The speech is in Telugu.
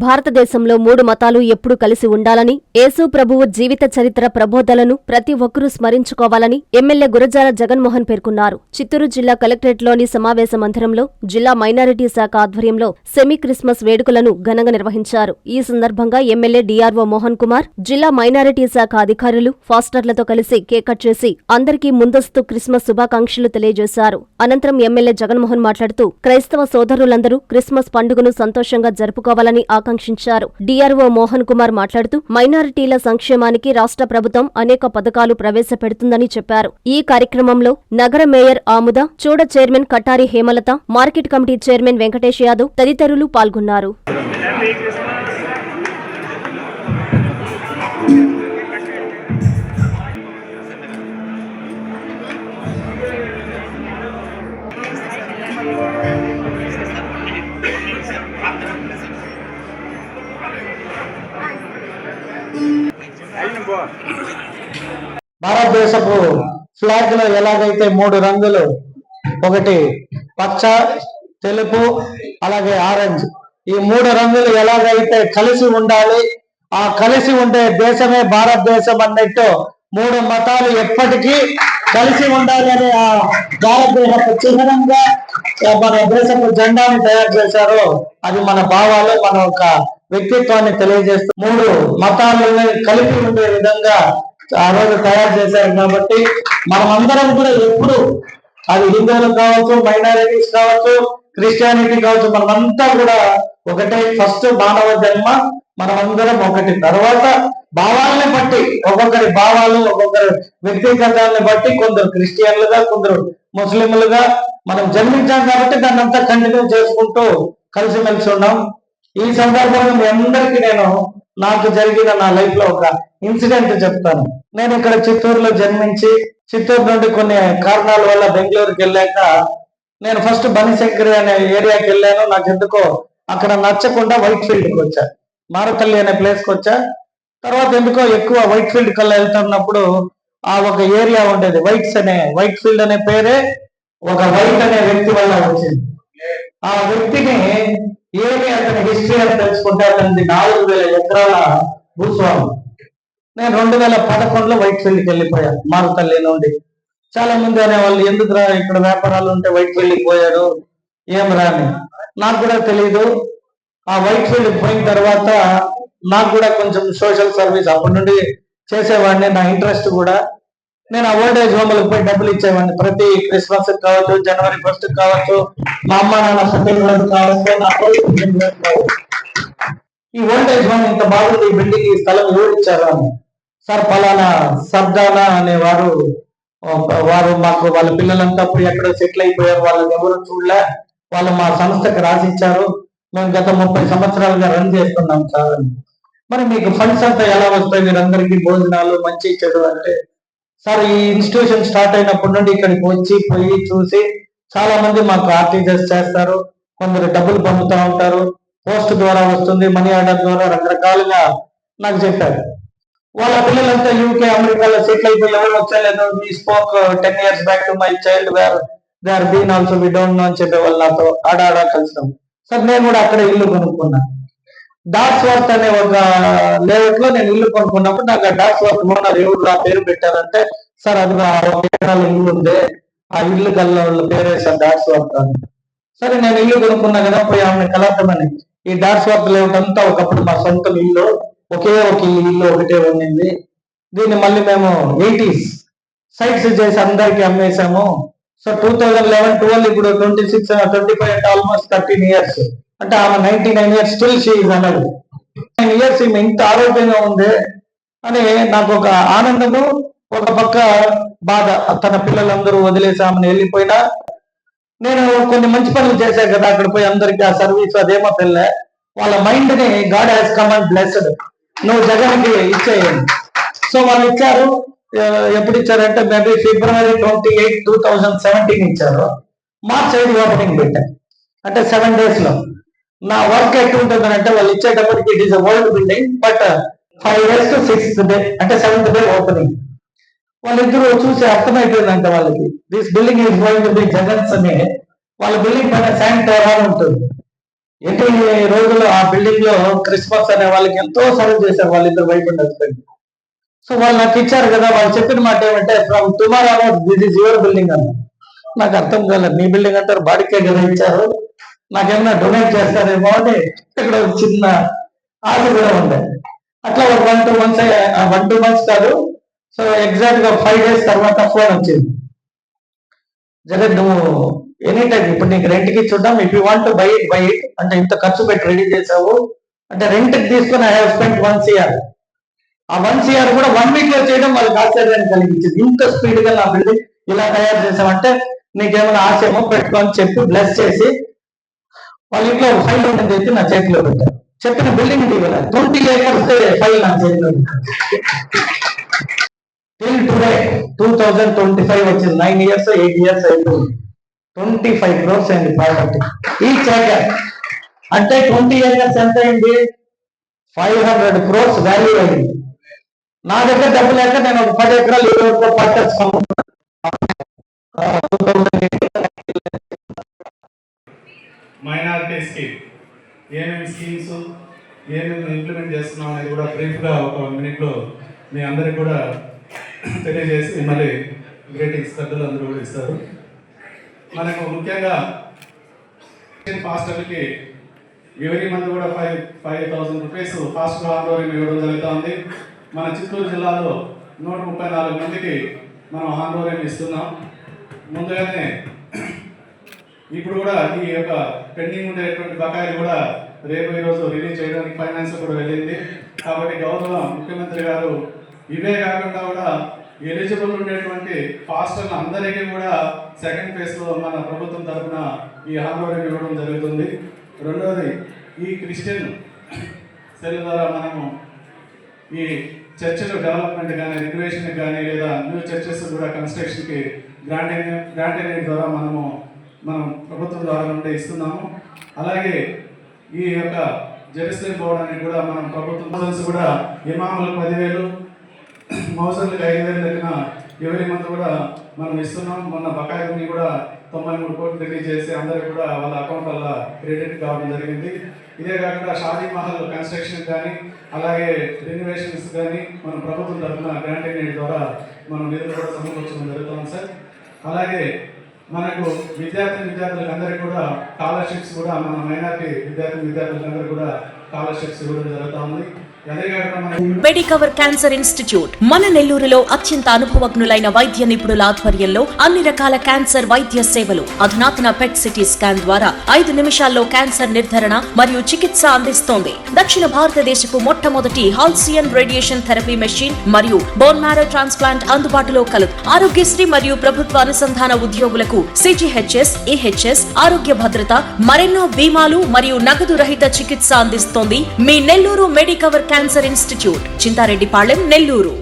భారతదేశంలో మూడు మతాలు ఎప్పుడూ కలిసి ఉండాలని, యేసు ప్రభువు జీవిత చరిత్ర ప్రబోధలను ప్రతి ఒక్కరూ స్మరించుకోవాలని ఎమ్మెల్యే గురజాల జగన్మోహన్ పేర్కొన్నారు. చిత్తూరు జిల్లా కలెక్టరేట్లోని సమావేశ మందిరంలో జిల్లా మైనారిటీ శాఖ ఆధ్వర్యంలో సెమీ క్రిస్మస్ వేడుకలను ఘనంగా నిర్వహించారు. ఈ సందర్భంగా ఎమ్మెల్యే డీఆర్ఓ మోహన్ కుమార్, జిల్లా మైనారిటీ శాఖ అధికారులు, ఫాస్టర్లతో కలిసి కేక్ కట్ చేసి అందరికీ ముందస్తు క్రిస్మస్ శుభాకాంక్షలు తెలియజేశారు. అనంతరం ఎమ్మెల్యే జగన్మోహన్ మాట్లాడుతూ క్రైస్తవ సోదరులందరూ క్రిస్మస్ పండుగను సంతోషంగా జరుపుకోవాలని ఆకాంక్షించారు. డీఆర్ఓ మోహన్ కుమార్ మాట్లాడుతూ మైనారిటీల సంక్షేమానికి రాష్ట్ర ప్రభుత్వం అనేక పథకాలు ప్రవేశపెడుతుందని చెప్పారు. ఈ కార్యక్రమంలో నగర మేయర్ ఆముద, చూడ chairman Katari Hemalatha, market committee chairman Venkatesh Yadav తదితరులు పాల్గొన్నారు. భారతదేశపు ఫ్లాగ్ లో ఎలాగైతే మూడు రంగులు, ఒకటి పచ్చ, తెలుపు, అలాగే ఆరెంజ్, ఈ మూడు రంగులు ఎలాగైతే కలిసి ఉండాలి, ఆ కలిసి ఉండే దేశమే భారతదేశం అన్నట్టు మూడు మతాలు ఎప్పటికీ కలిసి ఉండాలి అనే ఆ భారతదేశపు చిహ్నంగా మన దేశపు జెండాని తయారు చేశారు. అది మన భావాలు, మన ఒక వ్యక్తిత్వాన్ని తెలియజేస్తూ మూడు మతాలని కలిపి ఉండే విధంగా ఆ రోజు తయారు చేశారు. కాబట్టి మనమందరం కూడా ఎప్పుడు, అది హిందువులు కావచ్చు, మైనారిటీస్ కావచ్చు, క్రిస్టియానిటీ కావచ్చు, మనమంతా కూడా ఒకటే. ఫస్ట్ మానవ జన్మ, మనమందరం ఒకటి. తర్వాత భావాలని బట్టి, ఒక్కొక్కరి భావాలు, ఒక్కొక్కరి వ్యక్తిగతాన్ని బట్టి కొందరు క్రిస్టియన్లుగా, కొందరు ముస్లింలుగా మనం జన్మించాం. కాబట్టి దాన్ని అంతా కంటిన్యూ చేసుకుంటూ కలిసిమెలిసి ఉన్నాం. ఈ సందర్భంగా మీ అందరికీ నేను నాకు జరిగిన నా లైఫ్ లో ఒక ఇన్సిడెంట్ చెప్తాను. నేను ఇక్కడ చిత్తూరులో జన్మించి చిత్తూరు నుండి కొన్ని కారణాల వల్ల బెంగళూరుకి వెళ్ళాక నేను ఫస్ట్ బనిశంకరి అనే ఏరియాకి వెళ్ళాను. నాకు ఎందుకో అక్కడ నచ్చకుండా వైట్ ఫీల్డ్కి వచ్చా, మారతల్లి అనే ప్లేస్కి వచ్చా. తర్వాత ఎందుకో ఎక్కువ వైట్ ఫీల్డ్ కల్లా వెళ్తున్నప్పుడు ఆ ఒక ఏరియా ఉండేది వైట్ ఫీల్డ్ అనే పేరే ఒక వైట్ అనే వ్యక్తి వల్ల వచ్చింది. ఆ వ్యక్తిని ఏమి అతని హిస్టరీ అని తెలుసుకుంటే అతనిది 4000 ఎకరాల భూస్వామి. నేను 2011లో వైట్ ఫీల్డ్కి వెళ్ళిపోయాను మారుతల్లి నుండి. చాలా మంది అనేవాళ్ళు, ఎందుకురా ఇక్కడ వ్యాపారాలు ఉంటే వైట్ ఫీల్డ్కి పోయాడు, ఏం రాని. నాకు కూడా తెలీదు. ఆ వైట్ ఫీల్డ్కి పోయిన తర్వాత నాకు కూడా కొంచెం సోషల్ సర్వీస్ అప్పటి నుండి చేసేవాడిని. నా ఇంట్రెస్ట్ కూడా. నేను ఆ ఓల్డ్ ఏజ్ హోమ్లకు పోయి డబ్బులు ఇచ్చేవాడిని. ప్రతి క్రిస్మస్ కావచ్చు, జనవరి 1 కావచ్చు, మా అమ్మ నాన్న సెటిల్మెంట్ కావచ్చు, నా కావచ్చు. ఈ ఓల్డ్ ఏజ్ హోమ్ ఇంత బాగుంది, ఈ బిల్డింగ్, ఈ స్థలం ఎవరు ఇచ్చారు అని. సార్ పలానా సర్దానా అనేవారు, వారు మాకు వాళ్ళ పిల్లలంతా అప్పుడు ఎక్కడో సెటిల్ అయిపోయారు, వాళ్ళని ఎవరు చూడలే, వాళ్ళు మా సంస్థకి రాసిచ్చారు, మేము గత 30 సంవత్సరాలుగా రన్ చేస్తున్నాం సార్ అని. మరి మీకు ఫండ్స్ అంతా ఎలా వస్తాయి, మీరందరికీ భోజనాలు మంచి చెడు అంటే, సార్ ఈ ఇన్స్టిట్యూషన్ స్టార్ట్ అయినప్పటి నుండి ఇక్కడికి వచ్చి పోయి చూసి చాలా మంది మాకు ఆర్టీజీఎస్ చేస్తారు, కొందరు డబ్బులు పంపుతూ ఉంటారు, పోస్ట్ ద్వారా వస్తుంది, మనీ ఆర్డర్ ద్వారా, రకరకాలుగా నాకు చెప్పారు. వాళ్ళ పిల్లలంతా యూకే, అమెరికాలో సెటిల్ అయిపోయి ఎవరు వచ్చలేదు. మీ spoke 10 years back to my child where they are been also we don't know అని చెప్పేవాళ్ళు నాతో ఆడాడ కలిసాం. సార్ నేను కూడా అక్కడ ఇల్లు కొనుక్కున్నా. డార్స్వర్త్ అనే ఒక లేఅవుట్ లో నేను ఇల్లు కొనుక్కున్నప్పుడు నాకు ఆ డార్స్వర్త్ ఓనర్ ఎవరు నా పేరు పెట్టారంటే, సార్ అది ఇల్లు ఉంది, ఆ ఇల్లు కల్లా వాళ్ళ పేరే సార్ డార్స్వర్త్ అని. సరే నేను ఇల్లు కొనుక్కున్నా కదా, పోయి ఆమె కలర్థమని. ఈ డార్స్వర్త్ లేఅవుట్ అంతా ఒకప్పుడు మా సొంత ఇల్లు, ఒకే ఒక ఇల్లు ఒకటే ఉండింది. దీన్ని మళ్ళీ మేము 80s సైట్స్ చేసి అందరికి అమ్మేశాము. సో 2011-12 ఇప్పుడు 26, 25 అంటే ఆల్మోస్ట్ 13 years. అంటే ఆమె 99 years స్టిల్ షీ ఈజ్ అన్నది. 9 years ఈమె ఇంత ఆరోగ్యంగా ఉంది అని నాకు ఒక ఆనందము, ఒక పక్క బాధ. తన పిల్లలందరూ వదిలేసి ఆమెను వెళ్ళిపోయినా నేను కొన్ని మంచి పనులు చేశాను కదా అక్కడ పోయి అందరికి ఆ సర్వీస్, అదేమో తెల్లే. వాళ్ళ మైండ్ ని God has come and blessed, నువ్వు జగన్కి ఇచ్చేయండి. సో వాళ్ళు ఇచ్చారు. ఎప్పుడు ఇచ్చారంటే మేబీ February 28, 2017 ఇచ్చారు. మార్చ్ 5 ఓపెనింగ్ పెట్టాను. అంటే 7 days లో. నా వర్క్ ఎట్లా ఉంటుందని అంటే, వాళ్ళు ఇచ్చేటప్పటికి it is old building, but 5 days to 6th day అంటే 7th day ఓపెనింగ్. వాళ్ళిద్దరూ చూసి అర్థమైపోయిందంట వాళ్ళకి, this building is going to be Jagan's అని. వాళ్ళ బిల్డింగ్ పైన శాండ్ టోరా ఉంటుంది. ఎన్ని రోజులు ఆ బిల్డింగ్ లో క్రిస్మస్ అనే వాళ్ళకి ఎంతో సర్వ్ చేశారు వాళ్ళిద్దరు వైఫ్ అండ్ హస్బెండ్. సో వాళ్ళు నాకు ఇచ్చారు కదా, వాళ్ళు చెప్పిన మాట ఏమంటే from tomorrow this is your building అన్న. నాకు అర్థం కాలేదు, మీ బిల్డింగ్ అంటారు, బాడీకే కదా ఇచ్చారు, నాకేమైనా డొనేట్ చేస్తారేమో అని ఇక్కడ ఒక చిన్న ఆశ కూడా ఉంది. అట్లా ఒక 1-2 months కాదు, సో ఎగ్జాక్ట్ గా 5 days తర్వాత ఫోన్ వచ్చింది, జగన్ నువ్వు ఎనీ టైం ఇప్పుడు నీకు రెంట్ కి చూద్దాం, if you want buy it అంటే ఇంత ఖర్చు పెట్టి రెడీ చేసావు అంటే రెంట్ కి తీసుకుని ఐ హావ్ స్పెంట్ 1 CR. ఆ 1 CR కూడా 1 week లో చేయడం వాళ్ళకి ఆశ్చర్యాన్ని కలిగించింది. ఇంత స్పీడ్ గా నా బిల్డింగ్ ఇలా తయారు చేసామంటే నీకేమైనా ఆశ ఏమో పెట్టుకోని చెప్పి బ్లెస్ చేసి వాళ్ళ ఇంట్లో ఫైల్ ఉంటుంది చెప్పి నా చేతిలో పెట్టారు. చెప్పిన బిల్డింగ్ 20 acres ఫైల్ నా చేతిలో టిల్ టుడే 2025 వచ్చింది. 9 years 8 years అయిపోయింది. 25 crores అయింది ప్రాపర్టీ ఈచ్ ఏకర్. అంటే 20 acres ఎంత అయింది? 500 crores వాల్యూ అయింది. నా దగ్గర డబ్బు లేక నేను ఒక 10 acres ఎవరికో పట్టేస్తాను. మైనారిటీస్కి ఏమేమి స్కీమ్స్ ఏమేమి ఇంప్లిమెంట్ చేస్తున్నాం అనేది కూడా బ్రీఫ్గా ఒక 1 minute మీ అందరికి కూడా తెలియజేసి మళ్ళీ గ్రేటింగ్స్ పెద్దలు అందరూ కూడా ఇస్తారు. మనకు ముఖ్యంగా ఫాస్టర్కి ఎవరీ మంత్ కూడా 5,000 rupees ఫాస్ట్ ఆందోళన ఇవ్వడం జరుగుతుంది. మన చిత్తూరు జిల్లాలో 134 మందికి మనం ఆందోళన ఇస్తున్నాం. ముందుగానే ఇప్పుడు కూడా ఈ యొక్క పెండింగ్ ఉండేటువంటి బకాయిలు కూడా రేపు ఈరోజు రిలీజ్ చేయడానికి ఫైనాన్స్ కూడా వెళ్ళింది. కాబట్టి గౌరవ ముఖ్యమంత్రి గారు ఇవే కాకుండా కూడా ఎలిజిబుల్ ఉండేటువంటి ఫాస్టర్లు అందరికీ కూడా సెకండ్ ఫేజ్లో మన ప్రభుత్వం తరఫున ఈ ఆందోళన ఇవ్వడం జరుగుతుంది. రెండవది ఈ క్రిస్టియన్ సెల్ ద్వారా మనము ఈ చర్చిల డెవలప్మెంట్ కానీ రెనోవేషన్ కానీ లేదా న్యూ చర్చెస్ కూడా కన్స్ట్రక్షన్కి గ్రాంట్ ద్వారా మనం ప్రభుత్వం ద్వారా నుండి ఇస్తున్నాము. అలాగే ఈ యొక్క జెరూసలేం పోవడానికి కూడా మనం ప్రభుత్వం కూడా ఇమాములకు 10,000 మౌజర్లకు 5,000 లెక్కన ఎవరి మంత్ కూడా మనం ఇస్తున్నాం. మొన్న బకాయిని కూడా 93 కోట్లు రిలీజ్ చేసి అందరికి కూడా వాళ్ళ అకౌంట్ వల్ల క్రెడిట్ కావడం జరిగింది. ఇదే కాకుండా షాదీ మహల్ కన్స్ట్రక్షన్ కానీ అలాగే రెనోవేషన్స్ కానీ మనం ప్రభుత్వం తరఫున గ్రాంట్ ద్వారా మనం నిధులు కూడా సమకూర్చడం జరుగుతుంది సార్. అలాగే మనకు విద్యార్థులకు అందరికీ కూడా స్కాలర్షిప్స్ కూడా మన మైనారిటీ విద్యార్థులకు అందరికీ కూడా స్కాలర్షిప్స్ ఇవ్వడం జరుగుతూ ఉంది. మెడికవర్ క్యాన్సర్ ఇన్స్టిట్యూట్ మన నెల్లూరులో అత్యంత అనుభవజ్ఞులైన వైద్య నిపుణుల ఆధ్వర్యంలో అన్ని రకాల క్యాన్సర్ వైద్య సేవలు, అధునాతన పెట్ సిటీ స్కాన్ ద్వారా 5 నిమిషాల్లో క్యాన్సర్ నిర్ధారణ మరియు చికిత్స అందిస్తోంది. దక్షిణ భారతదేశపు మొట్టమొదటి హాల్సియన్ రేడియేషన్ థెరపీ మెషిన్ మరియు బోన్ మ్యారో ట్రాన్స్ప్లాంట్ అందుబాటులో కలదు. ఆరోగ్యశ్రీ మరియు ప్రభుత్వ అనుసంధాన ఉద్యోగులకు CGHS, EHS, ఆరోగ్య భద్రత, మరెన్నో బీమాలు మరియు నగదు రహిత చికిత్స అందిస్తోంది మీ Nellore Medicover cancer institute, Chintareddypalem, Nellore.